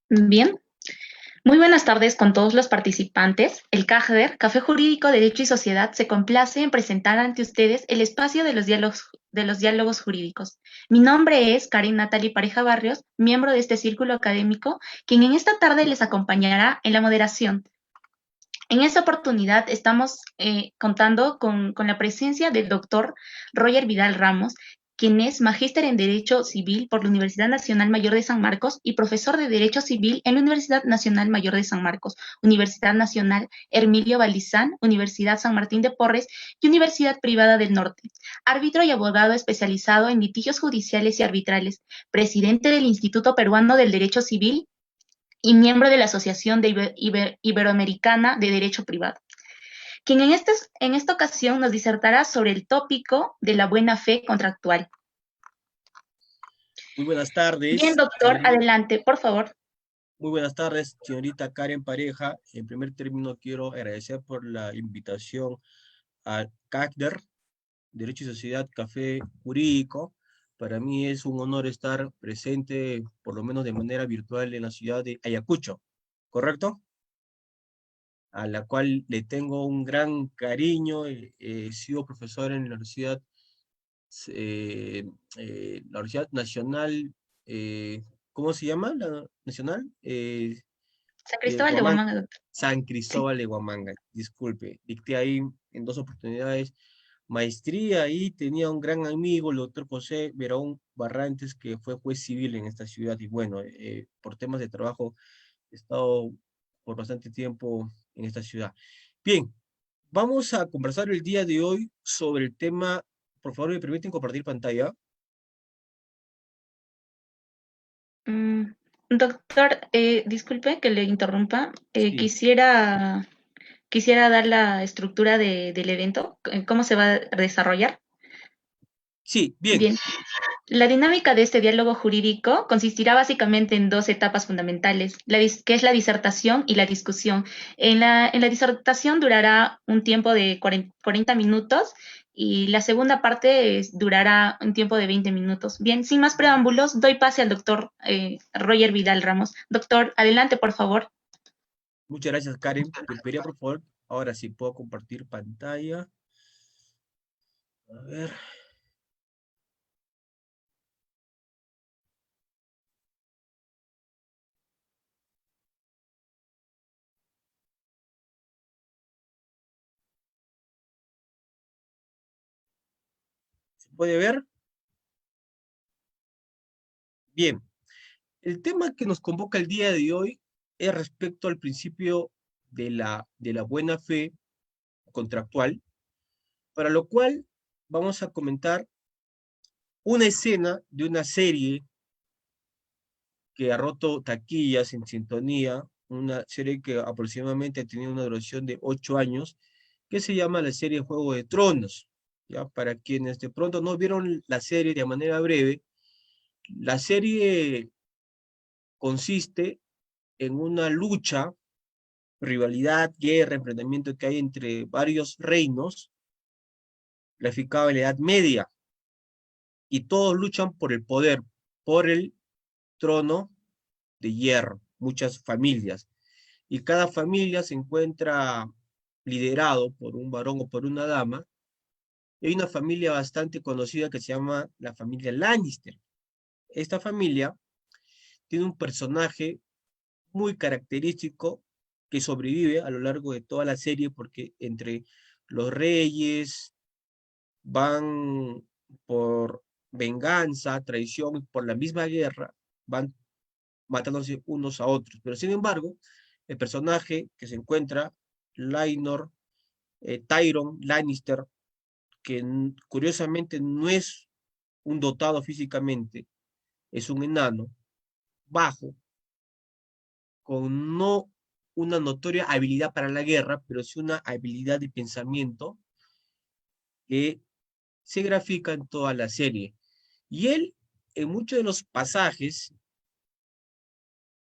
Bien, muy buenas tardes con todos los participantes. El CAJDER, Café Jurídico, Derecho y Sociedad, se complace en presentar ante ustedes el espacio de los diálogos jurídicos. Mi nombre es Karen Natalie Pareja Barrios, miembro de este círculo académico, quien en esta tarde les acompañará en la moderación. En esta oportunidad estamos contando con la presencia del doctor Roger Vidal Ramos, quien es magíster en Derecho Civil por la Universidad Nacional Mayor de San Marcos y profesor de Derecho Civil en la Universidad Nacional Mayor de San Marcos, Universidad Nacional Hermilio Balizán, Universidad San Martín de Porres y Universidad Privada del Norte. Árbitro y abogado especializado en litigios judiciales y arbitrales, presidente del Instituto Peruano del Derecho Civil y miembro de la Asociación de Iberoamericana de Derecho Privado, quien en esta ocasión nos disertará sobre el tópico de la buena fe contractual. Muy buenas Bien, tardes, doctor, adelante, por favor. muy buenas tardes, señorita Karen Pareja. En primer término, quiero agradecer por la invitación al CACDER, Derecho y Sociedad Café Jurídico. Para mí es un honor estar presente, por lo menos de manera virtual, en la ciudad de Ayacucho, ¿correcto? A la cual le tengo un gran cariño. He sido profesor en eh, la Universidad Nacional, ¿cómo se llama? La Nacional San de Cristóbal de Huamanga, Huamanga, doctor. San Sí. Cristóbal de Huamanga, disculpe, dicté ahí en dos oportunidades maestría y tenía un gran amigo, el doctor José Verón Barrantes, que fue juez civil en esta ciudad y bueno, por temas de trabajo he estado por bastante tiempo en esta ciudad. Bien, vamos a conversar el día de hoy sobre el tema, por favor, me permiten compartir pantalla. Mm, doctor, disculpe que le interrumpa. Sí, Quisiera dar la estructura del evento, cómo se va a desarrollar. sí, bien. Bien. La dinámica de este diálogo jurídico consistirá básicamente en dos etapas fundamentales, que es la disertación y la discusión. En la disertación durará un tiempo de 40 minutos y la segunda parte durará un tiempo de 20 minutos. Bien, sin más preámbulos, doy pase al doctor Roger Vidal Ramos. Doctor, adelante, por favor. Muchas gracias, Karen. Te pediría, por favor, ahora sí puedo compartir pantalla. A ver, ¿se puede ver? Bien. El tema que nos convoca el día de hoy es respecto al principio de la buena fe contractual, para lo cual vamos a comentar una escena de una serie que ha roto taquillas en sintonía, una serie que aproximadamente ha tenido una duración de 8 años, que se llama la serie Juego de Tronos. ¿Ya? Para quienes de pronto no vieron la serie de manera breve, la serie consiste en una lucha, rivalidad, guerra, enfrentamiento que hay entre varios reinos, graficado en la Edad Media, y todos luchan por el poder, por el trono de hierro, muchas familias, y cada familia se encuentra liderado por un varón o por una dama, y hay una familia bastante conocida que se llama la familia Lannister. Esta familia tiene un personaje muy característico que sobrevive a lo largo de toda la serie porque entre los reyes van por venganza, traición, por la misma guerra, van matándose unos a otros. Pero sin embargo, el personaje que se encuentra, Laenor, Tyrion Lannister, que curiosamente no es un dotado físicamente, es un enano, bajo, con no una notoria habilidad para la guerra, pero sí una habilidad de pensamiento que se grafica en toda la serie. Y él, en muchos de los pasajes,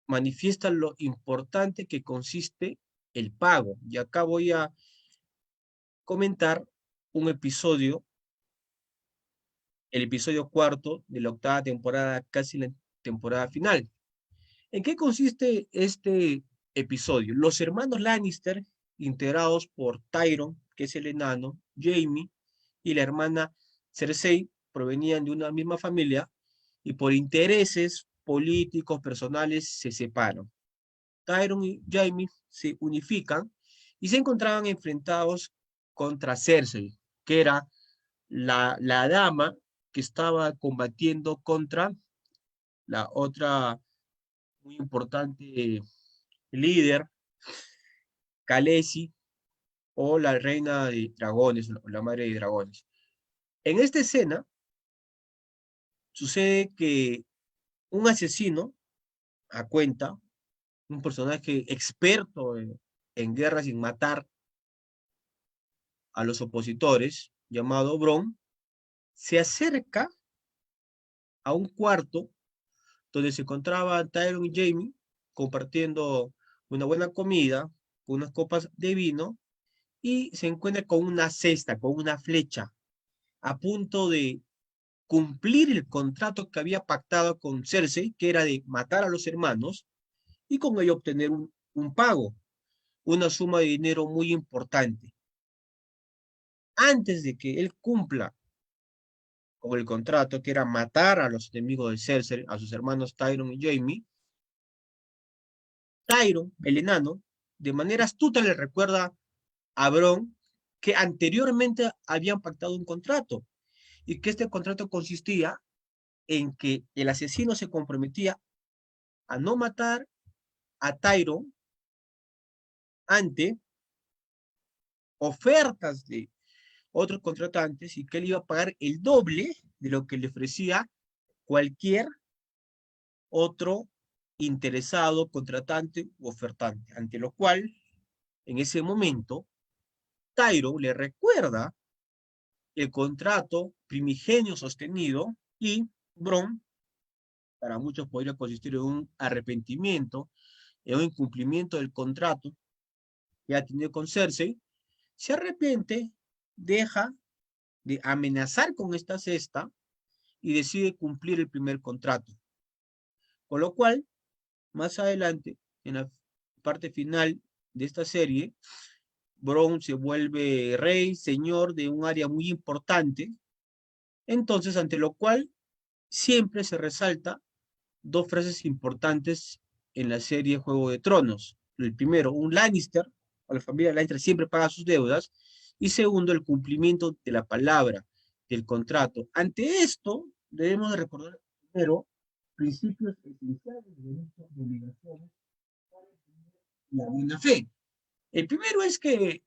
manifiesta lo importante que consiste el pago. Y acá voy a comentar un episodio, el episodio cuarto de la octava temporada, casi la temporada final. ¿En qué consiste este episodio? Los hermanos Lannister, integrados por Tyrion, que es el enano, Jaime, y la hermana Cersei, provenían de una misma familia y por intereses políticos, personales, se separan. Tyrion y Jaime se unifican y se encontraban enfrentados contra Cersei, que era la dama que estaba combatiendo contra la otra muy importante líder, Khaleesi, o la reina de dragones, o la madre de dragones. En esta escena sucede que un asesino a cuenta, un personaje experto en guerras y en matar a los opositores, llamado Bronn, se acerca a un cuarto donde se encontraban Tyrion y Jaime compartiendo una buena comida, con unas copas de vino, y se encuentra con una cesta, con una flecha, a punto de cumplir el contrato que había pactado con Cersei, que era de matar a los hermanos y con ello obtener un pago, una suma de dinero muy importante. Antes de que él cumpla con el contrato, que era matar a los enemigos de Cersei, a sus hermanos Tyrion y Jaime, Tyrion, el enano, de manera astuta le recuerda a Bronn que anteriormente habían pactado un contrato y que este contrato consistía en que el asesino se comprometía a no matar a Tyrion ante ofertas de otros contratantes y que él iba a pagar el doble de lo que le ofrecía cualquier otro interesado, contratante u ofertante, ante lo cual, en ese momento, Tyrion le recuerda el contrato primigenio sostenido y Bronn, para muchos podría consistir en un arrepentimiento, en un incumplimiento del contrato que ha tenido con Cersei, se arrepiente, deja de amenazar con esta cesta y decide cumplir el primer contrato. Con lo cual, más adelante, en la parte final de esta serie, Bronn se vuelve rey, señor de un área muy importante, entonces ante lo cual siempre se resalta dos frases importantes en la serie Juego de Tronos. El primero, un Lannister, o la familia Lannister siempre paga sus deudas, y segundo, el cumplimiento de la palabra, del contrato. Ante esto, debemos de recordar primero principios esenciales de derechos y obligaciones y la buena fe. El primero es que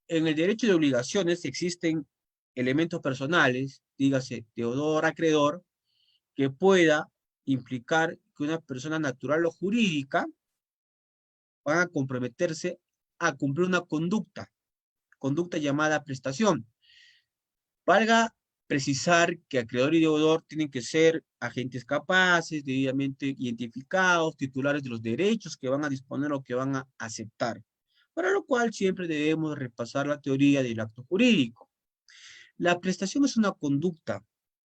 en el derecho de obligaciones existen elementos personales, dígase deudor, acreedor, que pueda implicar que una persona natural o jurídica van a comprometerse a cumplir una conducta llamada prestación. Valga precisar que acreedor y deudor tienen que ser agentes capaces, debidamente identificados, titulares de los derechos que van a disponer o que van a aceptar, para lo cual siempre debemos repasar la teoría del acto jurídico. La prestación es una conducta.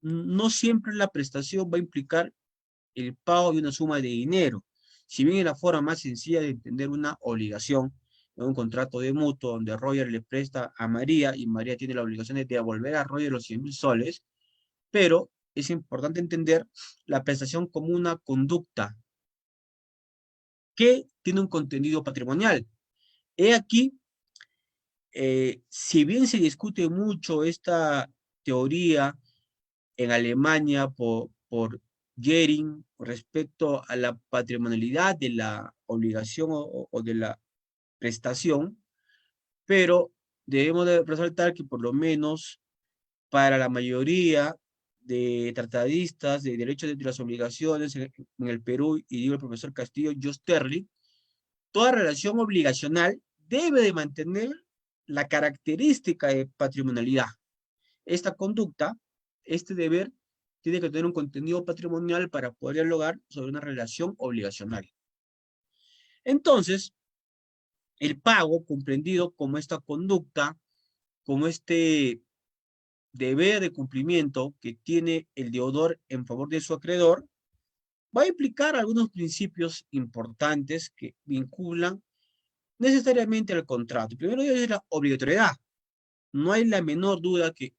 No siempre la prestación va a implicar el pago de una suma de dinero. Si bien es la forma más sencilla de entender una obligación, en un contrato de mutuo donde Roger le presta a María y María tiene la obligación de devolver a Roger los 100.000 soles, pero es importante entender la prestación como una conducta que tiene un contenido patrimonial. He aquí, si bien se discute mucho esta teoría en Alemania por Gering respecto a la patrimonialidad de la obligación o de la prestación, pero debemos de resaltar que por lo menos para la mayoría de tratadistas de derechos de las obligaciones en el Perú, y digo el profesor Castillo, Josterli, toda relación obligacional debe de mantener la característica de patrimonialidad. Esta conducta, este deber, tiene que tener un contenido patrimonial para poder dialogar sobre una relación obligacional. Entonces, el pago, comprendido como esta conducta, como este deber de cumplimiento que tiene el deudor en favor de su acreedor, va a implicar algunos principios importantes que vinculan necesariamente al contrato. Primero es la obligatoriedad. No hay la menor duda que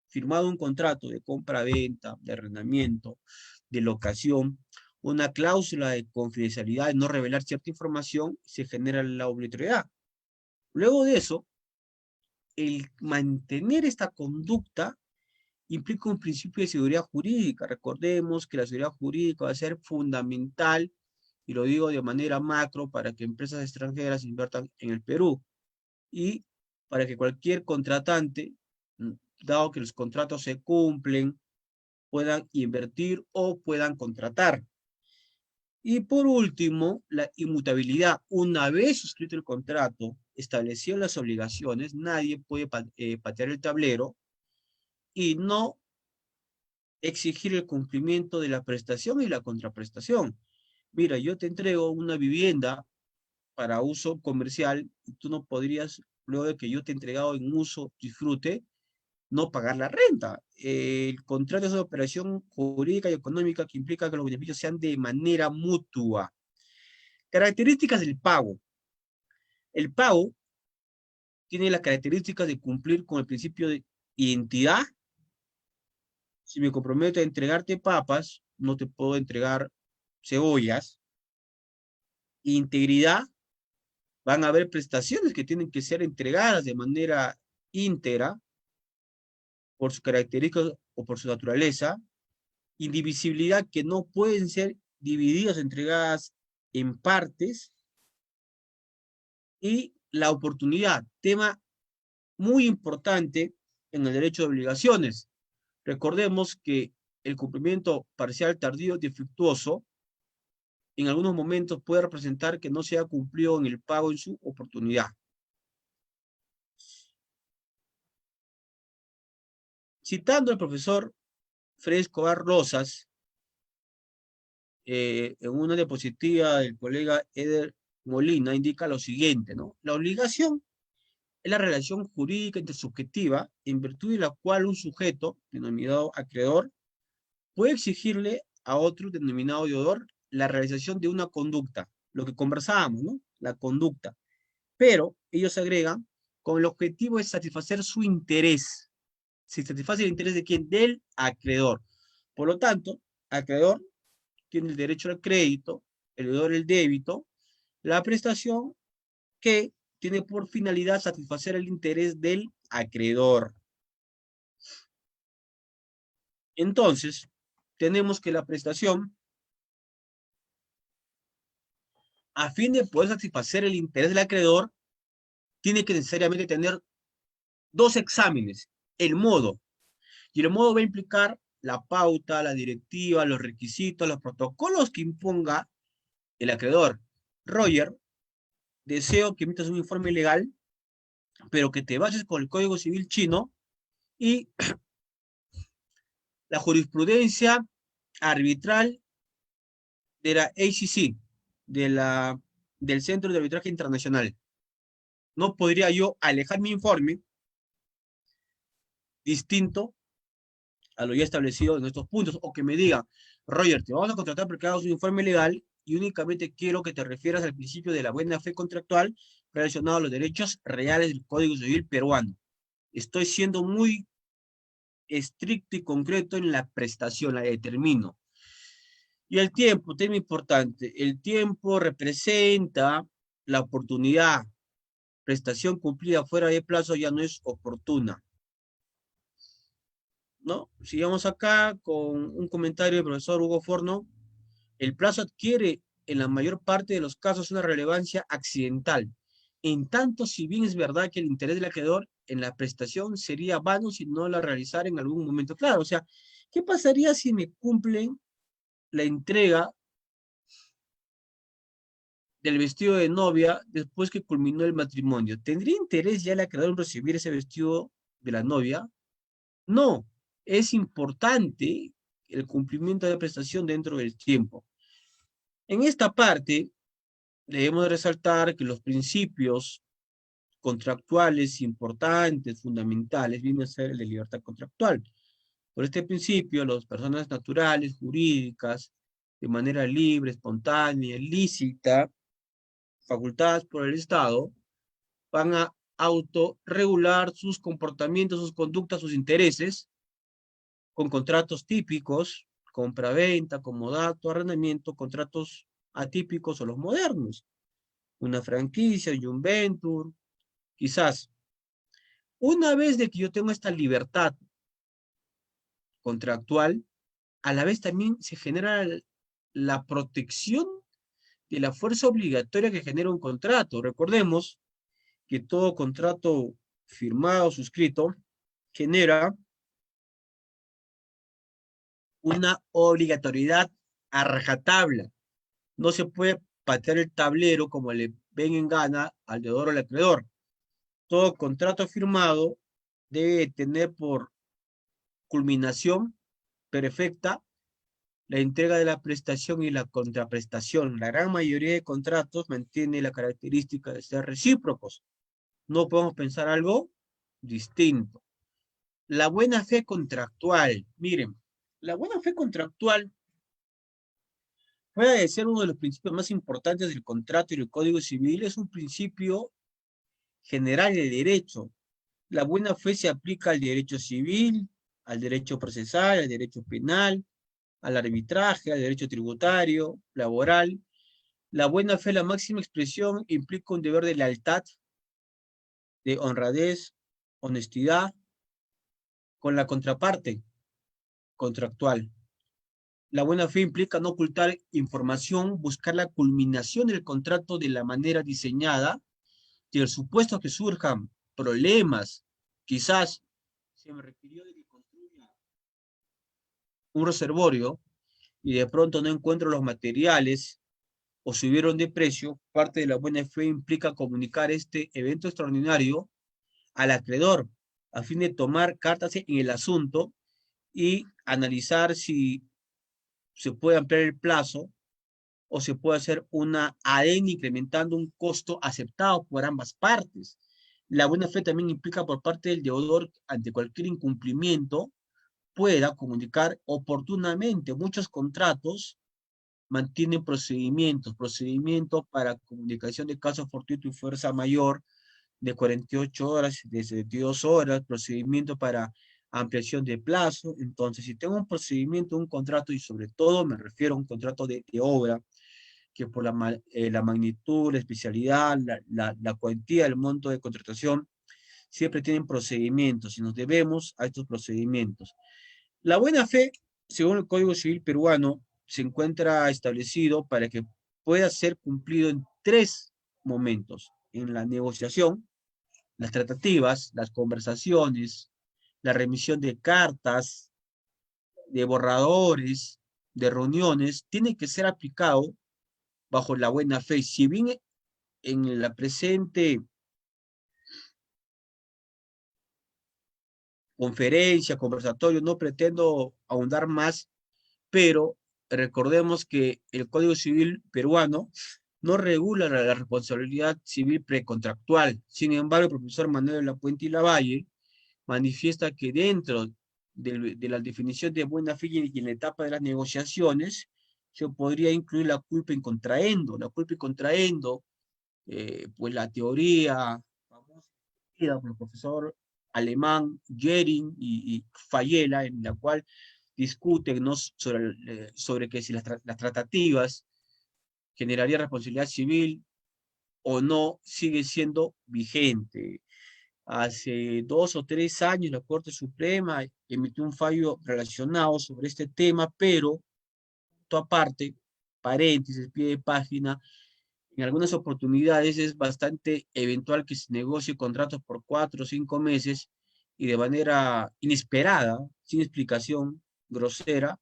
firmado un contrato de compra-venta, de arrendamiento, de locación, una cláusula de confidencialidad de no revelar cierta información, se genera la obligatoriedad. Luego de eso, el mantener esta conducta implica un principio de seguridad jurídica. Recordemos que la seguridad jurídica va a ser fundamental, y lo digo de manera macro, para que empresas extranjeras inviertan en el Perú y para que cualquier contratante, dado que los contratos se cumplen, puedan invertir o puedan contratar. Y por último, la inmutabilidad. Una vez suscrito el contrato, establecido las obligaciones, nadie puede patear el tablero y no exigir el cumplimiento de la prestación y la contraprestación. Mira, yo te entrego una vivienda para uso comercial y tú no podrías, luego de que yo te he entregado en uso, disfrute, no pagar la renta. El contrato es una operación jurídica y económica que implica que los beneficios sean de manera mutua. Características del pago. El pago tiene las características de cumplir con el principio de identidad. Si me comprometo a entregarte papas, no te puedo entregar cebollas. Integridad, van a haber prestaciones que tienen que ser entregadas de manera íntegra por sus características o por su naturaleza. Indivisibilidad, que no pueden ser divididas o entregadas en partes. Y la oportunidad, tema muy importante en el derecho de obligaciones. Recordemos que el cumplimiento parcial tardío defectuoso en algunos momentos puede representar que no se ha cumplido en el pago en su oportunidad. Citando al profesor Fred Escobar Rosas, en una diapositiva del colega Eder Molina, indica lo siguiente, ¿no? La obligación es la relación jurídica intersubjetiva en virtud de la cual un sujeto, denominado acreedor, puede exigirle a otro, denominado deudor, la realización de una conducta, lo que conversábamos, ¿no? La conducta. Pero ellos agregan, con el objetivo de satisfacer su interés. ¿Se satisface el interés de quién? Del acreedor. Por lo tanto, acreedor tiene el derecho al crédito, el deudor el débito, la prestación que tiene por finalidad satisfacer el interés del acreedor. Entonces, tenemos que la prestación, a fin de poder satisfacer el interés del acreedor, tiene que necesariamente tener dos exámenes, el modo. Y el modo va a implicar la pauta, la directiva, los requisitos, los protocolos que imponga el acreedor. Roger, deseo que emitas un informe legal, pero que te bases con el Código Civil chino y la jurisprudencia arbitral de la ACC, del Centro de Arbitraje Internacional. No podría yo alejar mi informe distinto a lo ya establecido en estos puntos, o que me digan, Roger, te vamos a contratar porque hagas un informe legal y únicamente quiero que te refieras al principio de la buena fe contractual relacionado a los derechos reales del Código Civil peruano. Estoy siendo muy estricto y concreto en la prestación, la determino. Y el tiempo, tema importante, el tiempo representa la oportunidad. Prestación cumplida fuera de plazo ya no es oportuna, ¿no? Sigamos acá con un comentario del profesor Hugo Forno. El plazo adquiere en la mayor parte de los casos una relevancia accidental, en tanto si bien es verdad que el interés del acreedor en la prestación sería vano si no la realizara en algún momento. Claro, o sea, ¿qué pasaría si me cumplen la entrega del vestido de novia después que culminó el matrimonio? ¿Tendría interés ya el acreedor en recibir ese vestido de la novia? No, es importante el cumplimiento de la prestación dentro del tiempo. En esta parte, debemos resaltar que los principios contractuales importantes, fundamentales, viene a ser el de libertad contractual. Por este principio, las personas naturales, jurídicas, de manera libre, espontánea, lícita, facultadas por el Estado, van a autorregular sus comportamientos, sus conductas, sus intereses, con contratos típicos, compra-venta, comodato, arrendamiento, contratos atípicos o los modernos, una franquicia y un venture, quizás. Una vez de que yo tengo esta libertad contractual, a la vez también se genera la protección de la fuerza obligatoria que genera un contrato. Recordemos que todo contrato firmado, suscrito, genera una obligatoriedad a rajatabla. No se puede patear el tablero como le ven en gana al deudor o al acreedor. Todo contrato firmado debe tener por culminación perfecta la entrega de la prestación y la contraprestación. La gran mayoría de contratos mantiene la característica de ser recíprocos. No podemos pensar algo distinto. La buena fe contractual. Miren, la buena fe contractual puede ser uno de los principios más importantes del contrato y del Código Civil. Es un principio general de derecho. La buena fe se aplica al derecho civil, al derecho procesal, al derecho penal, al arbitraje, al derecho tributario, laboral. La buena fe, la máxima expresión, implica un deber de lealtad, de honradez, honestidad, con la contraparte contractual. La buena fe implica no ocultar información, buscar la culminación del contrato de la manera diseñada, y el supuesto que surjan problemas, quizás se me requirió de que construya un reservorio y de pronto no encuentro los materiales o subieron de precio, parte de la buena fe implica comunicar este evento extraordinario al acreedor a fin de tomar cartas en el asunto y analizar si se puede ampliar el plazo o se puede hacer una ADN incrementando un costo aceptado por ambas partes. La buena fe también implica por parte del deudor ante cualquier incumplimiento pueda comunicar oportunamente. Muchos contratos mantienen procedimientos para comunicación de caso fortuito y fuerza mayor de 48 horas, de 72 horas, procedimiento para ampliación de plazo. Entonces, si tengo un procedimiento, un contrato, y sobre todo me refiero a un contrato de obra, que por la magnitud, la especialidad, la cuantía, el monto de contratación, siempre tienen procedimientos y nos debemos a estos procedimientos. La buena fe, según el Código Civil peruano, se encuentra establecido para que pueda ser cumplido en tres momentos: en la negociación, las tratativas, las conversaciones, la remisión de cartas, de borradores, de reuniones, tiene que ser aplicado bajo la buena fe. Si bien en la presente conferencia, conversatorio, no pretendo ahondar más, pero recordemos que el Código Civil peruano no regula la responsabilidad civil precontractual. Sin embargo, el profesor Manuel Lapuente y Lavalle manifiesta que dentro de la definición de buena fe y en la etapa de las negociaciones, se podría incluir la culpa in contraendo. La culpa in contraendo, pues la teoría famosa por el profesor alemán Jering y Fayela, en la cual discuten, ¿no?, sobre que si las tratativas generaría responsabilidad civil o no, sigue siendo vigente. Hace 2 o 3 años la Corte Suprema emitió un fallo relacionado sobre este tema, pero, punto aparte, paréntesis, pie de página, en algunas oportunidades es bastante eventual que se negocie contratos por 4 o 5 meses y de manera inesperada, sin explicación, grosera,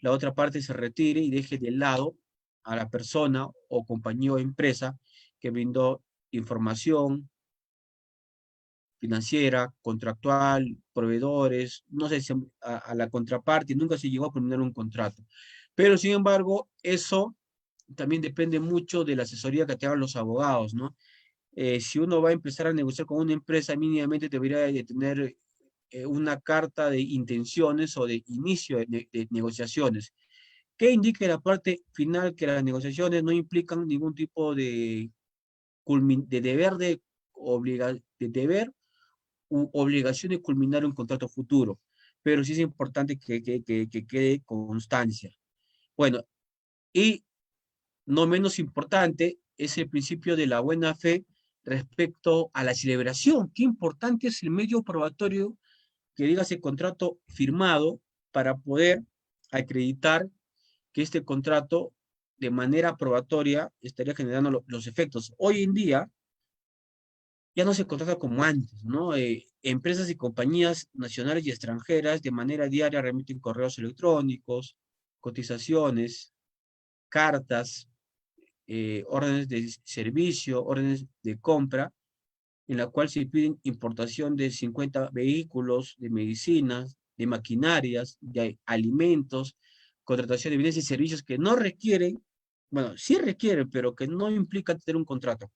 la otra parte se retire y deje de lado a la persona o compañía o empresa que brindó información financiera, contractual, proveedores, no sé si a la contraparte, nunca se llegó a poner un contrato. Pero sin embargo, eso también depende mucho de la asesoría que te hagan los abogados, ¿no? Si uno va a empezar a negociar con una empresa, mínimamente debería de tener una carta de intenciones o de inicio de negociaciones. que indique la parte final que las negociaciones no implican ningún tipo de deber de deber u obligación de culminar un contrato futuro, pero sí es importante que quede constancia. Bueno, y no menos importante es el principio de la buena fe respecto a la celebración. Qué importante es el medio probatorio que diga ese contrato firmado para poder acreditar que este contrato de manera probatoria estaría generando los efectos. Hoy en día ya no se contrata como antes, ¿no? Empresas y compañías nacionales y extranjeras de manera diaria remiten correos electrónicos, cotizaciones, cartas, órdenes de servicio, órdenes de compra, en la cual se piden importación de 50 vehículos, de medicinas, de maquinarias, de alimentos, contratación de bienes y servicios que no requieren, bueno, sí requieren, pero que no implican tener un contrato.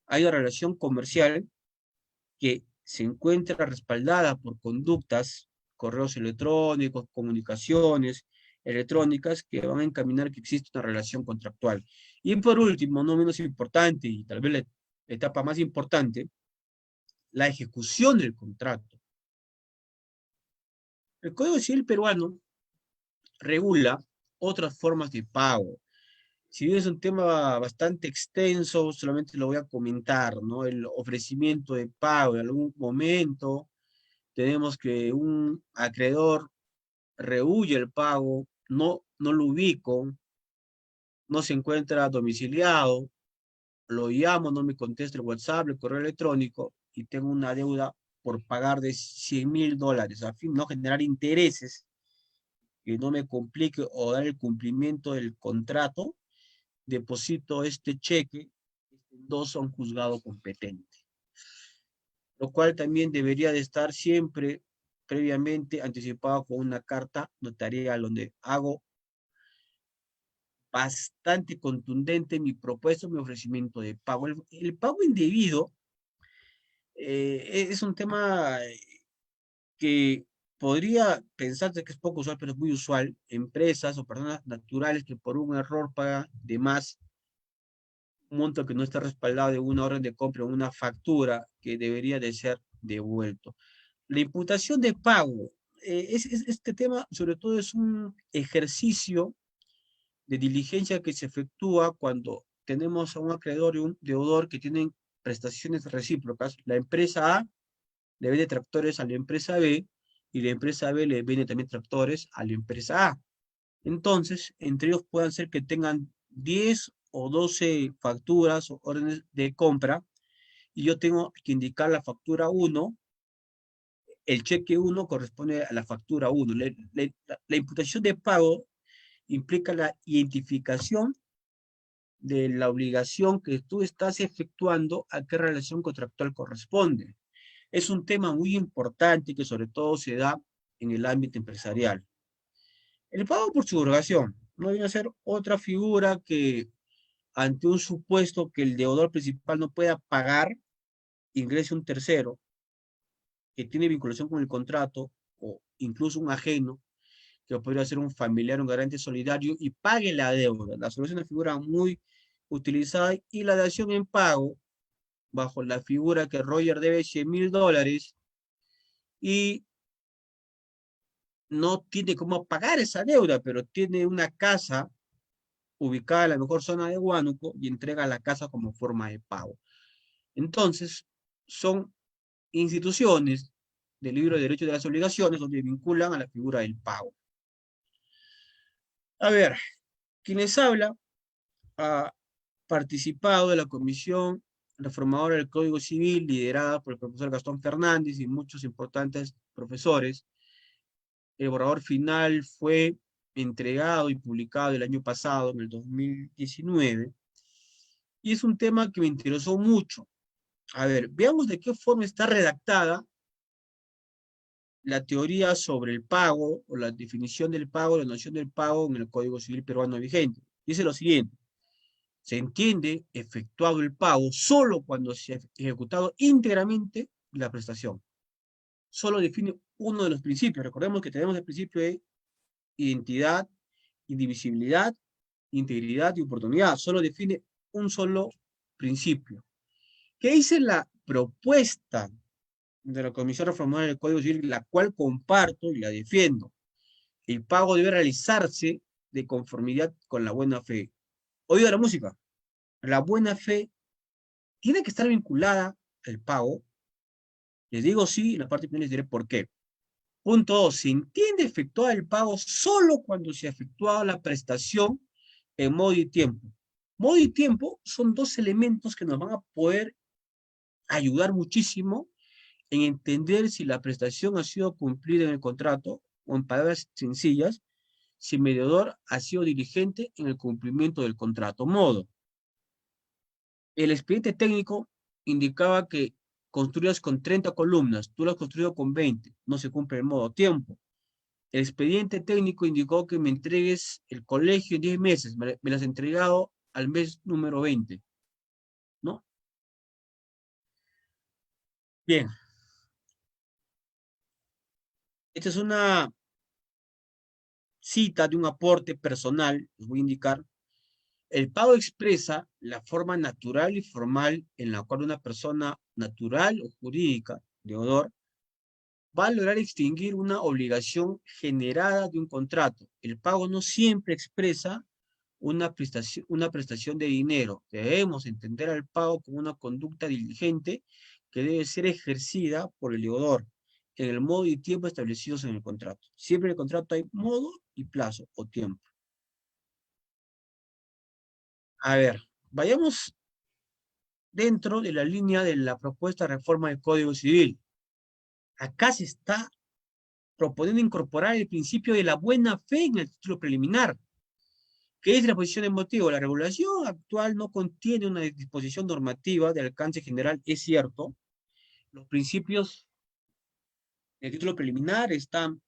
Hay una relación comercial que se encuentra respaldada por conductas, correos electrónicos, comunicaciones electrónicas que van a encaminar que existe una relación contractual. Y por último, no menos importante, y tal vez la etapa más importante, la ejecución del contrato. El Código Civil peruano regula otras formas de pago. Si bien es un tema bastante extenso, solamente lo voy a comentar, ¿no? El ofrecimiento de pago en algún momento, tenemos que un acreedor rehuye el pago, no lo ubico, no se encuentra domiciliado, lo llamo, no me contesta el WhatsApp, el correo electrónico y tengo una deuda por pagar de $100,000, a fin de no generar intereses, que no me complique o dar el cumplimiento del contrato, deposito este cheque en dos a un juzgado competente, lo cual también debería de estar siempre previamente anticipado con una carta notarial donde hago bastante contundente mi propuesta, mi ofrecimiento de pago. El pago indebido es un tema que podría pensarse que es poco usual, pero es muy usual. Empresas o personas naturales que por un error pagan de más un monto que no está respaldado de una orden de compra o una factura que debería de ser devuelto. La imputación de pago, este tema sobre todo es un ejercicio de diligencia que se efectúa cuando tenemos a un acreedor y un deudor que tienen prestaciones recíprocas. La empresa A le vende tractores a la empresa B y la empresa B le vende también tractores a la empresa A. Entonces, entre ellos pueden ser que tengan 10 o 12 facturas o órdenes de compra y yo tengo que indicar la factura 1, el cheque 1 corresponde a la factura 1. La imputación de pago implica la identificación de la obligación que tú estás efectuando a qué relación contractual corresponde. Es un tema muy importante que sobre todo se da en el ámbito empresarial. El pago por subrogación no viene a ser otra figura que ante un supuesto que el deudor principal no pueda pagar, ingrese un tercero que tiene vinculación con el contrato o incluso un ajeno que podría ser un familiar, un garante solidario y pague la deuda. La solución es una figura muy utilizada y la dación en pago bajo la figura que Roger debe $100,000 y no tiene cómo pagar esa deuda, pero tiene una casa ubicada en la mejor zona de Huánuco y entrega la casa como forma de pago. Entonces, son instituciones del libro de Derecho de las Obligaciones donde vinculan a la figura del pago. A ver, quienes hablan ha participado de la Comisión Reformadora del Código Civil, liderada por el profesor Gastón Fernández y muchos importantes profesores. El borrador final fue entregado y publicado el año pasado, en el 2019, y es un tema que me interesó mucho. A ver, veamos de qué forma está redactada la teoría sobre el pago o la definición del pago, la noción del pago en el Código Civil peruano vigente. Dice lo siguiente: se entiende efectuado el pago solo cuando se ha ejecutado íntegramente la prestación. Solo define uno de los principios. Recordemos que tenemos el principio de identidad indivisibilidad, integridad y oportunidad. Solo define un solo principio. ¿Qué dice la propuesta de la Comisión Reformadora del Código Civil, la cual comparto y la defiendo? El pago debe realizarse de conformidad con la buena fe. Oído la música. La buena fe tiene que estar vinculada al pago. Les digo sí, en la parte final les diré por qué. Punto 2. Se entiende efectuar el pago solo cuando se ha efectuado la prestación en modo y tiempo. Modo y tiempo son dos elementos que nos van a poder ayudar muchísimo en entender si la prestación ha sido cumplida en el contrato, o en palabras sencillas, si el mediador ha sido diligente en el cumplimiento del contrato. Modo. El expediente técnico indicaba que construías con 30 columnas, tú lo has construido con 20, no se cumple el modo. Tiempo. El expediente técnico indicó que me entregues el colegio en 10 meses, me lo has entregado al mes número 20, ¿no? Bien, esta es una cita de un aporte personal, les voy a indicar. El pago expresa la forma natural y formal en la cual una persona natural o jurídica, deudor, va a lograr extinguir una obligación generada de un contrato. El pago no siempre expresa una prestación de dinero. Debemos entender al pago como una conducta diligente que debe ser ejercida por el deudor en el modo y tiempo establecidos en el contrato. Siempre en el contrato hay modo y plazo o tiempo. A ver, vayamos dentro de la línea de la propuesta de reforma del Código Civil. Acá se está proponiendo incorporar el principio de la buena fe en el título preliminar. ¿Qué es la posición de motivo? La regulación actual no contiene una disposición normativa de alcance general, es cierto. Los principios del título preliminar están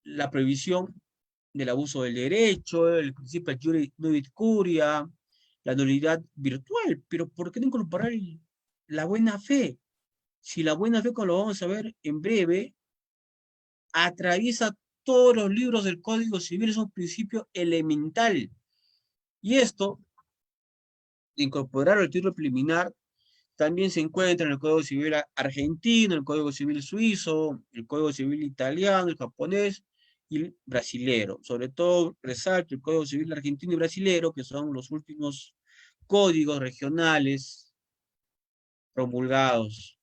la prohibición del abuso del derecho, el principio de iure nullius curia, la nulidad virtual, pero ¿por qué no incorporar la buena fe? Si la buena fe, como lo vamos a ver en breve, atraviesa todos los libros del Código Civil, es un principio elemental. Y esto, de incorporar el título preliminar, también se encuentra en el Código Civil argentino, el Código Civil suizo, el Código Civil italiano, el japonés y el brasilero. Sobre todo resalto el Código Civil argentino y brasilero, que son los últimos códigos regionales promulgados.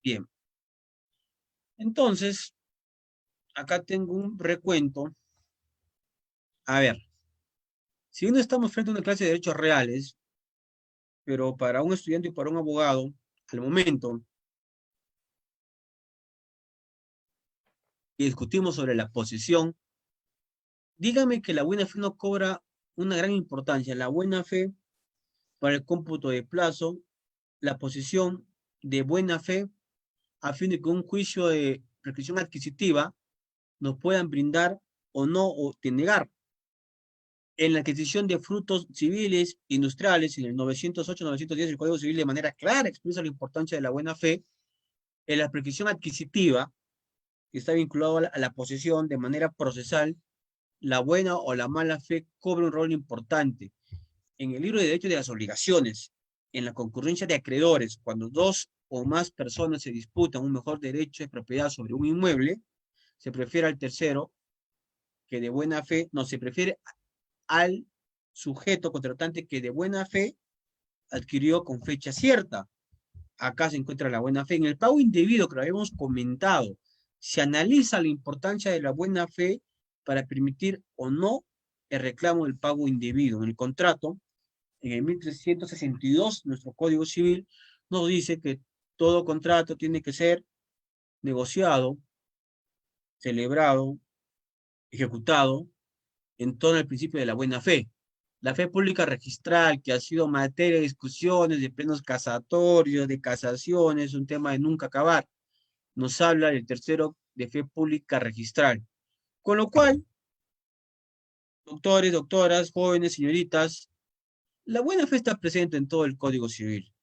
Bien. Entonces, acá tengo un recuento. A ver, si no estamos frente a una clase de derechos reales, pero para un estudiante y para un abogado, al momento que discutimos sobre la posesión, dígame que la buena fe no cobra una gran importancia. La buena fe para el cómputo de plazo, la posesión de buena fe, a fin de que un juicio de prescripción adquisitiva nos puedan brindar o no o denegar. En la adquisición de frutos civiles, industriales, en el 908-910 del Código Civil de manera clara expresa la importancia de la buena fe. En la prescripción adquisitiva, que está vinculado a la posesión de manera procesal, la buena o la mala fe cobra un rol importante. En el libro de Derecho de las Obligaciones, en la concurrencia de acreedores, cuando dos o más personas se disputan un mejor derecho de propiedad sobre un inmueble, se prefiere al tercero que de buena fe, no, se prefiere al sujeto contratante que de buena fe adquirió con fecha cierta. Acá se encuentra la buena fe. En el pago indebido, que lo habíamos comentado, se analiza la importancia de la buena fe para permitir o no el reclamo del pago indebido. En el contrato, en el 1362, nuestro Código Civil nos dice que todo contrato tiene que ser negociado, celebrado, ejecutado en torno al principio de la buena fe. La fe pública registral, que ha sido materia de discusiones, de plenos casatorios, de casaciones, un tema de nunca acabar, nos habla del tercero de fe pública registral. Con lo cual, doctores, doctoras, jóvenes, señoritas, la buena fe está presente en todo el Código Civil.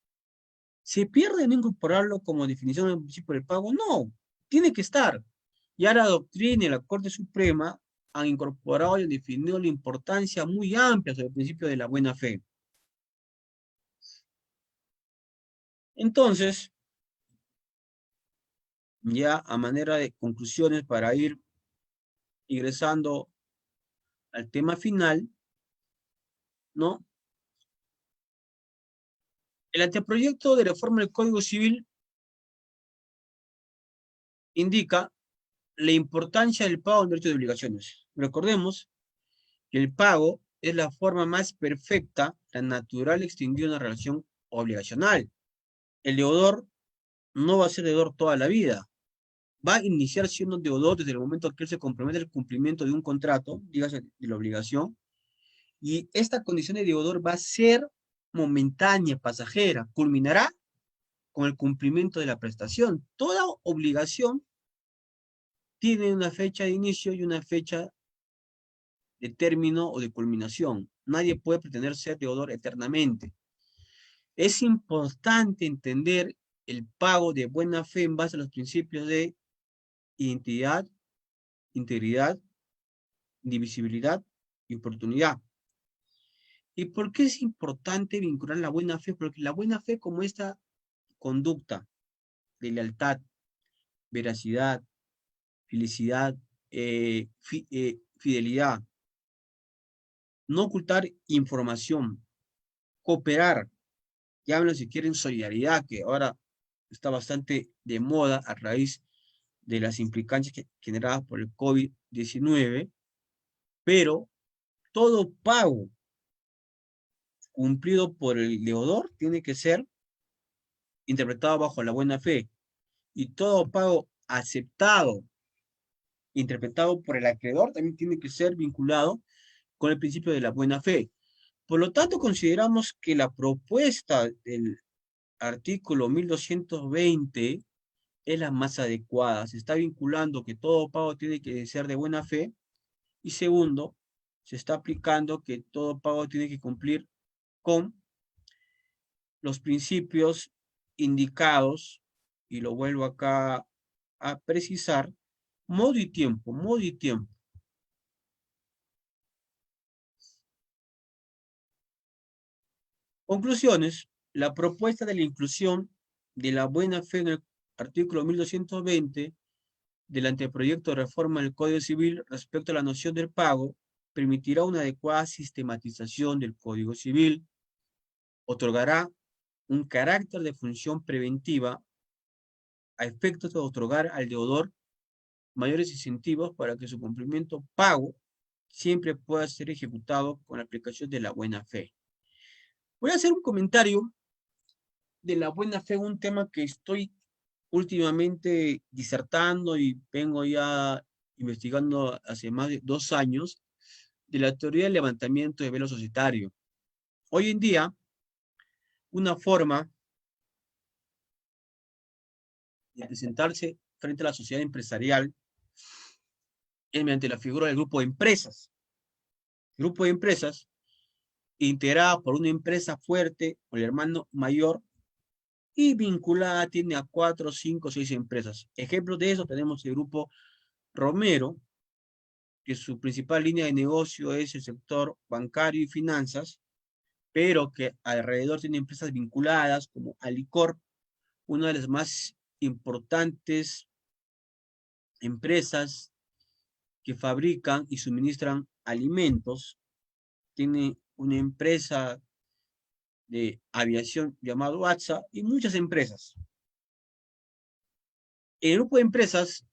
¿Se pierde no incorporarlo como definición del principio del pago? No, tiene que estar. Ya la doctrina y la Corte Suprema han incorporado y han definido la importancia muy amplia sobre el principio de la buena fe. Entonces, ya a manera de conclusiones para ir ingresando al tema final, ¿no? El anteproyecto de reforma del Código Civil indica la importancia del pago de derechos y obligaciones. Recordemos que el pago es la forma más perfecta, la natural extinguir una relación obligacional. El deudor no va a ser deudor toda la vida. Va a iniciar siendo deudor desde el momento que él se compromete al cumplimiento de un contrato, dígase de la obligación, y esta condición de deudor va a ser momentánea, pasajera, culminará con el cumplimiento de la prestación. Toda obligación tiene una fecha de inicio y una fecha de término o de culminación. Nadie puede pretender ser deudor eternamente. Es importante entender el pago de buena fe en base a los principios de identidad, integridad, indivisibilidad y oportunidad. ¿Y por qué es importante vincular la buena fe? Porque la buena fe, como esta conducta de lealtad, veracidad, felicidad, fidelidad, no ocultar información, cooperar, llámenlo si quieren solidaridad, que ahora está bastante de moda a raíz de las implicancias generadas por el COVID-19, pero todo pago cumplido por el deudor tiene que ser interpretado bajo la buena fe y todo pago aceptado, interpretado por el acreedor, también tiene que ser vinculado con el principio de la buena fe. Por lo tanto, consideramos que la propuesta del artículo 1220 es la más adecuada. Se está vinculando que todo pago tiene que ser de buena fe y segundo, se está aplicando que todo pago tiene que cumplir con los principios indicados, y lo vuelvo acá a precisar, modo y tiempo, modo y tiempo. Conclusiones, la propuesta de la inclusión de la buena fe en el artículo 1220 del anteproyecto de reforma del Código Civil respecto a la noción del pago permitirá una adecuada sistematización del Código Civil, otorgará un carácter de función preventiva a efectos de otorgar al deudor mayores incentivos para que su cumplimiento pago siempre pueda ser ejecutado con la aplicación de la buena fe. Voy a hacer un comentario de la buena fe, un tema que estoy últimamente disertando y vengo ya investigando hace más de 2 años, de la teoría del levantamiento de velo societario. Hoy en día, una forma de presentarse frente a la sociedad empresarial es mediante la figura del grupo de empresas. El grupo de empresas, integrada por una empresa fuerte o el hermano mayor, y vinculada tiene a 4, 5, 6 empresas. Ejemplos de eso tenemos el grupo Romero, que su principal línea de negocio es el sector bancario y finanzas, pero que alrededor tiene empresas vinculadas como Alicorp, una de las más importantes empresas que fabrican y suministran alimentos. Tiene una empresa de aviación llamada WhatsApp y muchas empresas. El grupo de empresas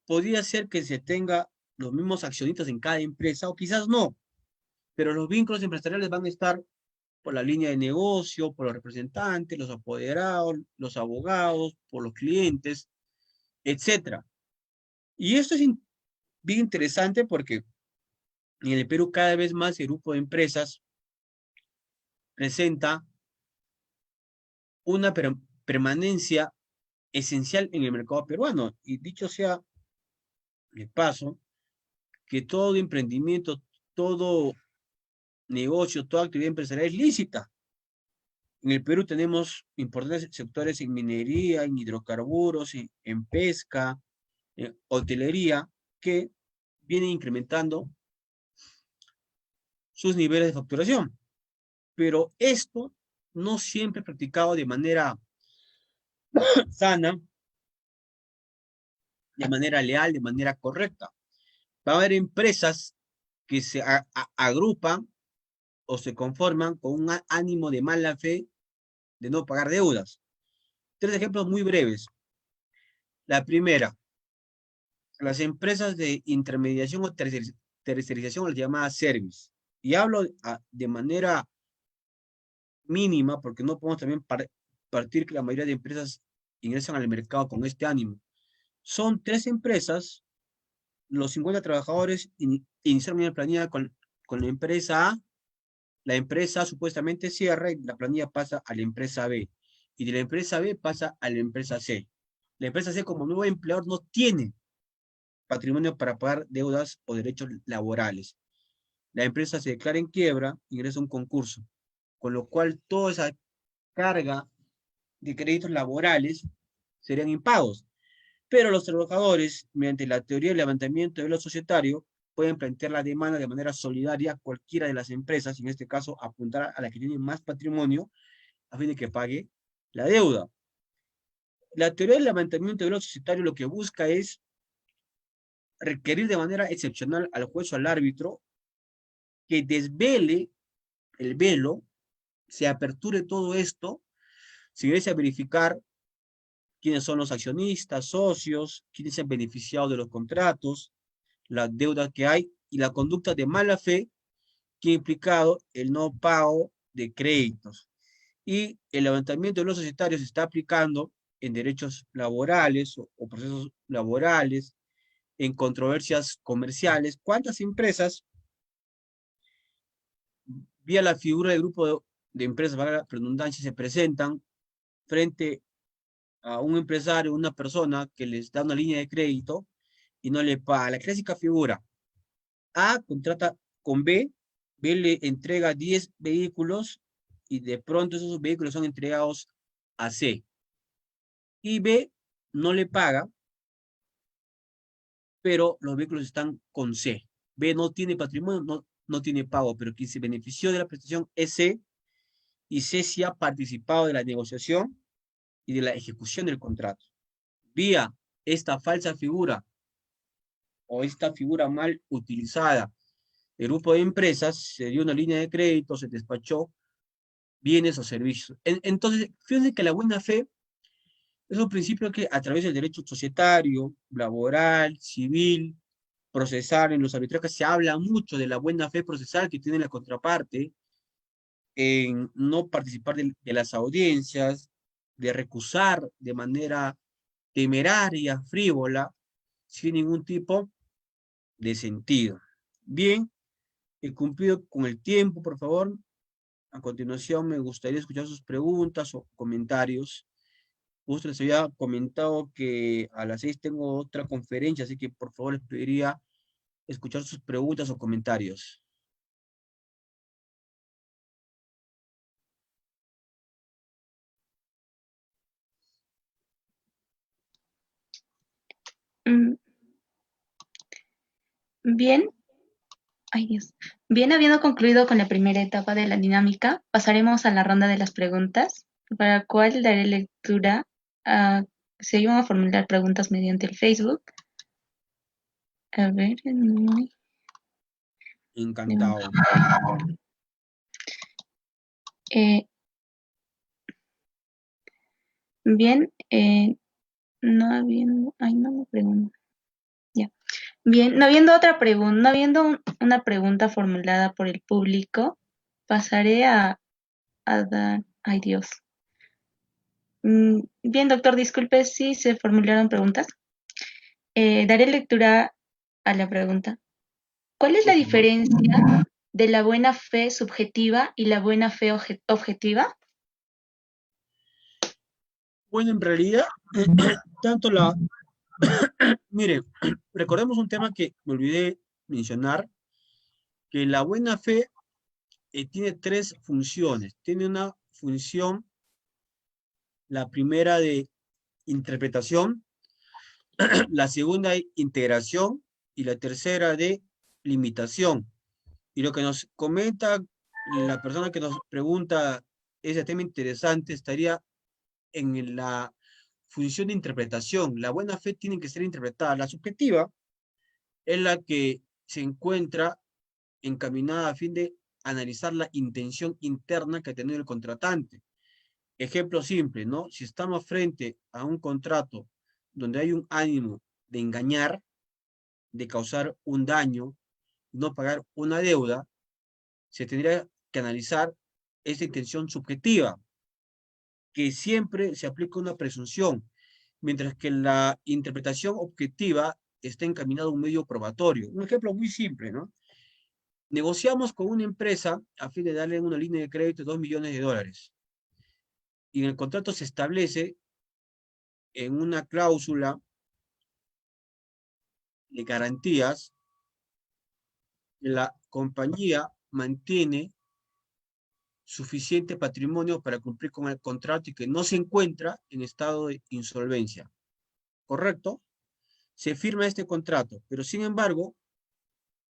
podría ser que se tenga los mismos accionistas en cada empresa o quizás no, pero los vínculos empresariales van a estar por la línea de negocio, por los representantes, los apoderados, los abogados, por los clientes, etcétera. Y esto es bien interesante porque en el Perú cada vez más el grupo de empresas presenta una permanencia esencial en el mercado peruano. Y dicho sea de paso, que todo emprendimiento, todo negocio, toda actividad empresarial es lícita. En el Perú tenemos importantes sectores en minería, en hidrocarburos, en pesca, en hotelería, que vienen incrementando sus niveles de facturación. Pero esto no siempre es practicado de manera sana, de manera leal, de manera correcta. Va a haber empresas que se agrupan o se conforman con un ánimo de mala fe de no pagar deudas. 3 ejemplos muy breves. La primera, las empresas de intermediación o tercerización, las llamadas service. Y hablo de manera mínima, porque no podemos también partir que la mayoría de empresas ingresan al mercado con este ánimo. Son 3 empresas, los 50 trabajadores iniciaron una planilla con la empresa A, la empresa A supuestamente cierra y la planilla pasa a la empresa B. Y de la empresa B pasa a la empresa C. La empresa C, como nuevo empleador, no tiene patrimonio para pagar deudas o derechos laborales. La empresa se declara en quiebra, ingresa a un concurso, con lo cual toda esa carga de créditos laborales serían impagos. Pero los trabajadores, mediante la teoría del levantamiento de lo societario, pueden plantear la demanda de manera solidaria a cualquiera de las empresas, y en este caso apuntar a la que tiene más patrimonio a fin de que pague la deuda. La teoría del levantamiento de lo societario lo que busca es requerir de manera excepcional al juez o al árbitro que desvele el velo, se aperture todo esto, se ingrese a verificar quiénes son los accionistas, socios, quiénes se han beneficiado de los contratos, las deudas que hay y la conducta de mala fe que ha implicado el no pago de créditos. Y el levantamiento de los societarios se está aplicando en derechos laborales o procesos laborales, en controversias comerciales. ¿Cuántas empresas, vía la figura del grupo de empresas, para la redundancia, se presentan frente a un empresario, una persona que les da una línea de crédito y no le paga? La clásica figura: A contrata con B, B le entrega 10 vehículos y de pronto esos vehículos son entregados a C. Y B no le paga, pero los vehículos están con C. B no tiene patrimonio, no tiene pago, pero quien se benefició de la prestación es C, y C sí ha participado de la negociación y de la ejecución del contrato. Vía esta falsa figura o esta figura mal utilizada, el grupo de empresas se dio una línea de crédito, se despachó bienes o servicios. Entonces, fíjense que la buena fe es un principio que a través del derecho societario, laboral, civil, procesal, en los arbitrajes se habla mucho de la buena fe procesal que tiene la contraparte, en no participar de las audiencias, de recusar de manera temeraria, frívola, sin ningún tipo de sentido. Bien, he cumplido con el tiempo, por favor. A continuación me gustaría escuchar sus preguntas o comentarios. Justo les había comentado que a las 6 tengo otra conferencia, así que por favor les pediría escuchar sus preguntas o comentarios. Mm, Bien, ay Dios. Bien, habiendo concluido con la primera etapa de la dinámica, pasaremos a la ronda de las preguntas, para la cual daré lectura a... Se iban a formular preguntas mediante el Facebook. A ver, Encantado. eh, bien, no habiendo, ay, no me pregunto. Ya. Bien, no habiendo otra pregunta, no habiendo una pregunta formulada por el público, pasaré a dar, ay Dios. Bien, doctor, disculpe si se formularon preguntas. Daré lectura a la pregunta. ¿Cuál es la Por favor. diferencia de la buena fe subjetiva y la buena fe objetiva? Bueno, en realidad, tanto la... Mire, recordemos un tema que me olvidé mencionar, que la buena fe tiene 3 funciones. Tiene una función, la primera de interpretación, la segunda integración y la tercera de limitación. Y lo que nos comenta la persona que nos pregunta ese tema interesante estaría en la función de interpretación. La buena fe tiene que ser interpretada. La subjetiva es la que se encuentra encaminada a fin de analizar la intención interna que ha tenido el contratante. Ejemplo simple, ¿no? Si estamos frente a un contrato donde hay un ánimo de engañar, de causar un daño, no pagar una deuda, se tendría que analizar esa intención subjetiva, que siempre se aplica una presunción, mientras que la interpretación objetiva está encaminada a un medio probatorio. Un ejemplo muy simple, ¿no? Negociamos con una empresa a fin de darle una línea de crédito de 2 millones de dólares. Y en el contrato se establece en una cláusula de garantías que la compañía mantiene suficiente patrimonio para cumplir con el contrato y que no se encuentra en estado de insolvencia. ¿Correcto? Se firma este contrato, pero sin embargo,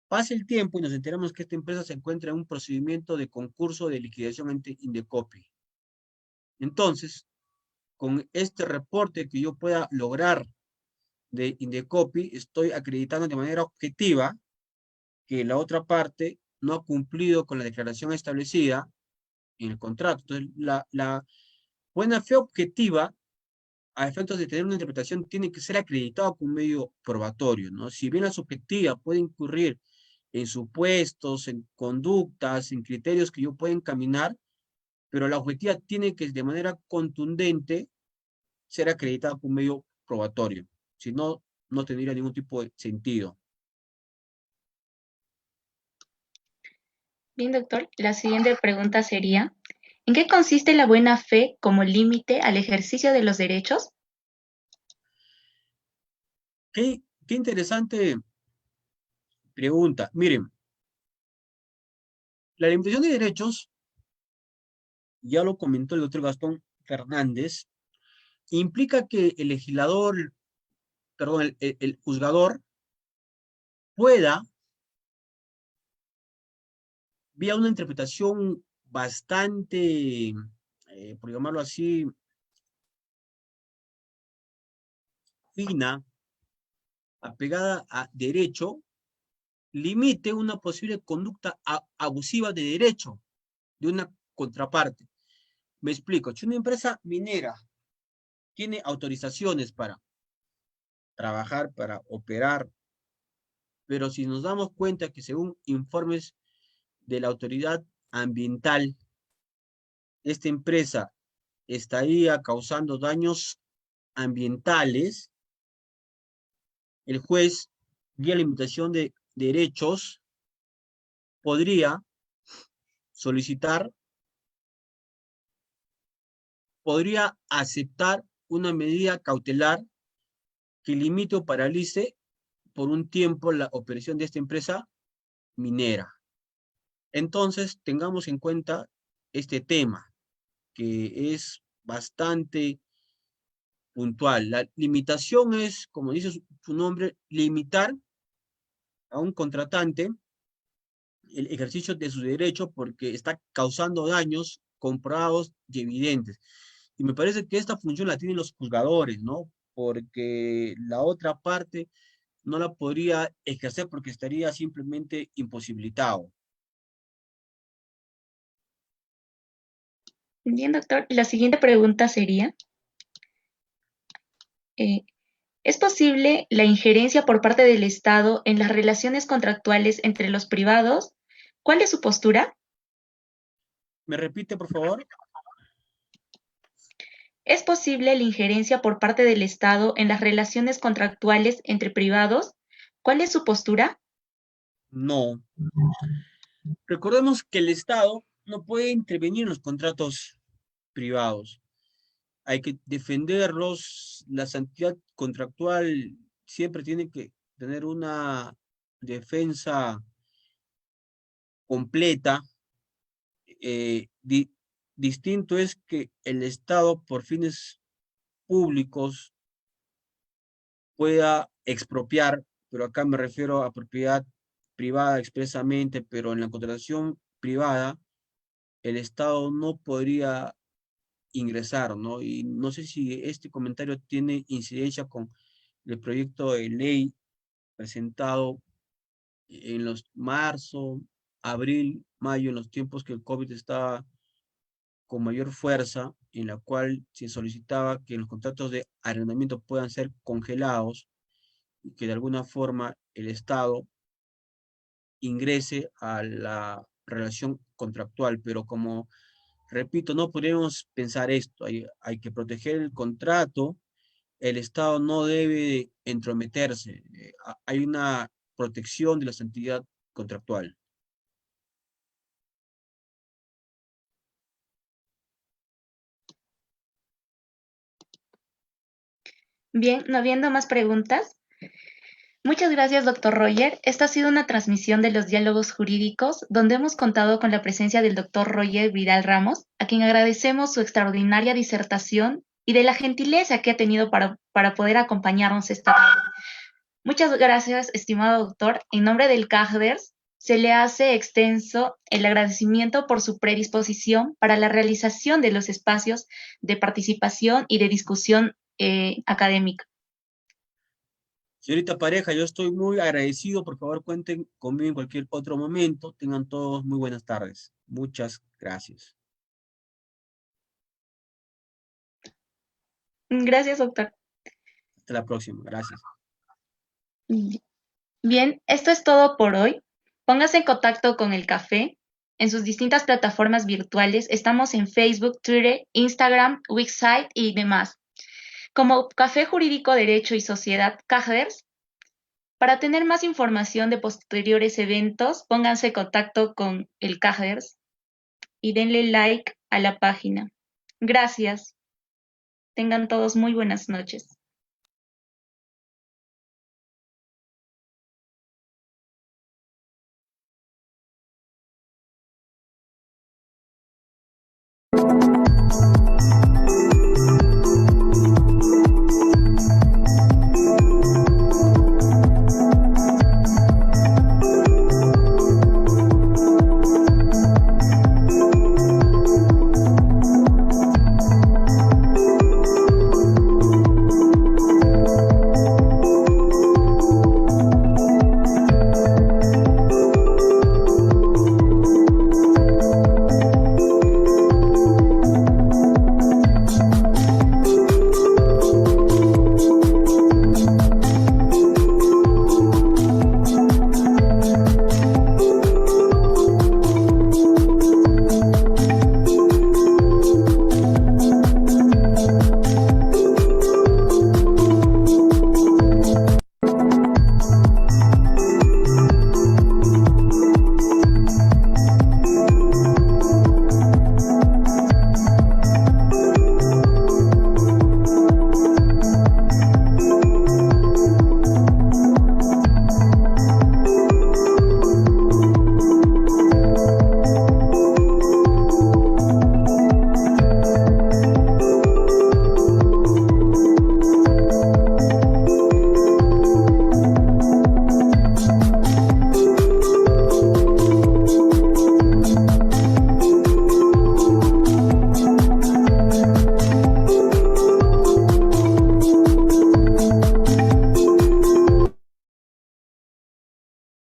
pasa el tiempo y nos enteramos que esta empresa se encuentra en un procedimiento de concurso de liquidación ante Indecopi. Entonces, con este reporte que yo pueda lograr de Indecopi, estoy acreditando de manera objetiva que la otra parte no ha cumplido con la declaración establecida en el contrato. Entonces, la buena fe objetiva, a efectos de tener una interpretación, tiene que ser acreditada con un medio probatorio, ¿no? Si bien la subjetiva puede incurrir en supuestos, en conductas, en criterios que yo pueda encaminar, pero la objetiva tiene que de manera contundente ser acreditada con un medio probatorio. Si no, no tendría ningún tipo de sentido. Bien, doctor. La siguiente pregunta sería, ¿en qué consiste la buena fe como límite al ejercicio de los derechos? Qué interesante pregunta. Miren, la limitación de derechos, ya lo comentó el doctor Gastón Fernández, implica que el legislador, perdón, el juzgador pueda, vía una interpretación bastante, por llamarlo así, fina, apegada a derecho, limite una posible conducta abusiva de derecho de una contraparte. Me explico, si una empresa minera tiene autorizaciones para trabajar, para operar, pero si nos damos cuenta que según informes de la autoridad ambiental, esta empresa estaría causando daños ambientales, el juez, vía limitación de derechos, podría solicitar, podría aceptar una medida cautelar que limite o paralice por un tiempo la operación de esta empresa minera. Entonces, tengamos en cuenta este tema, que es bastante puntual. La limitación es, como dice su nombre, limitar a un contratante el ejercicio de su derecho porque está causando daños comprobados y evidentes. Y me parece que esta función la tienen los juzgadores, ¿no? Porque la otra parte no la podría ejercer porque estaría simplemente imposibilitado. Bien, doctor. La siguiente pregunta sería, eh, ¿es posible la injerencia por parte del Estado en las relaciones contractuales entre los privados? ¿Cuál es su postura? ¿Me repite, por favor? ¿Es posible la injerencia por parte del Estado en las relaciones contractuales entre privados? ¿Cuál es su postura? No. Recordemos que el Estado no puede intervenir en los contratos privados. Hay que defenderlos. La santidad contractual siempre tiene que tener una defensa completa. Eh, di- Distinto es que el Estado, por fines públicos, pueda expropiar pero acá me refiero a propiedad privada expresamente, pero en la contratación privada el Estado no podría ingresar, ¿no? Y no sé si este comentario tiene incidencia con el proyecto de ley presentado en los marzo, abril, mayo, en los tiempos que el COVID estaba con mayor fuerza, en la cual se solicitaba que los contratos de arrendamiento puedan ser congelados y que de alguna forma el Estado ingrese a la relación contractual, pero como repito, no podemos pensar esto, hay que proteger el contrato, el Estado no debe entrometerse, hay una protección de la santidad contractual. Bien, no habiendo más preguntas. Muchas gracias, doctor Roger. Esta ha sido una transmisión de los diálogos jurídicos, donde hemos contado con la presencia del doctor Roger Vidal Ramos, a quien agradecemos su extraordinaria disertación y de la gentileza que ha tenido para poder acompañarnos esta tarde. Muchas gracias, estimado doctor. En nombre del CAGDERS, se le hace extenso el agradecimiento por su predisposición para la realización de los espacios de participación y de discusión académica. Señorita Pareja, yo estoy muy agradecido. Por favor, cuenten conmigo en cualquier otro momento. Tengan todos muy buenas tardes. Muchas gracias. Gracias, doctor. Hasta la próxima. Gracias. Bien, esto es todo por hoy. Póngase en contacto con el café en sus distintas plataformas virtuales. Estamos en Facebook, Twitter, Instagram, Wixsite y demás. Como Café Jurídico Derecho y Sociedad CAGDERS. Para tener más información de posteriores eventos, pónganse en contacto con el CAGDERS y denle like a la página. Gracias. Tengan todos muy buenas noches.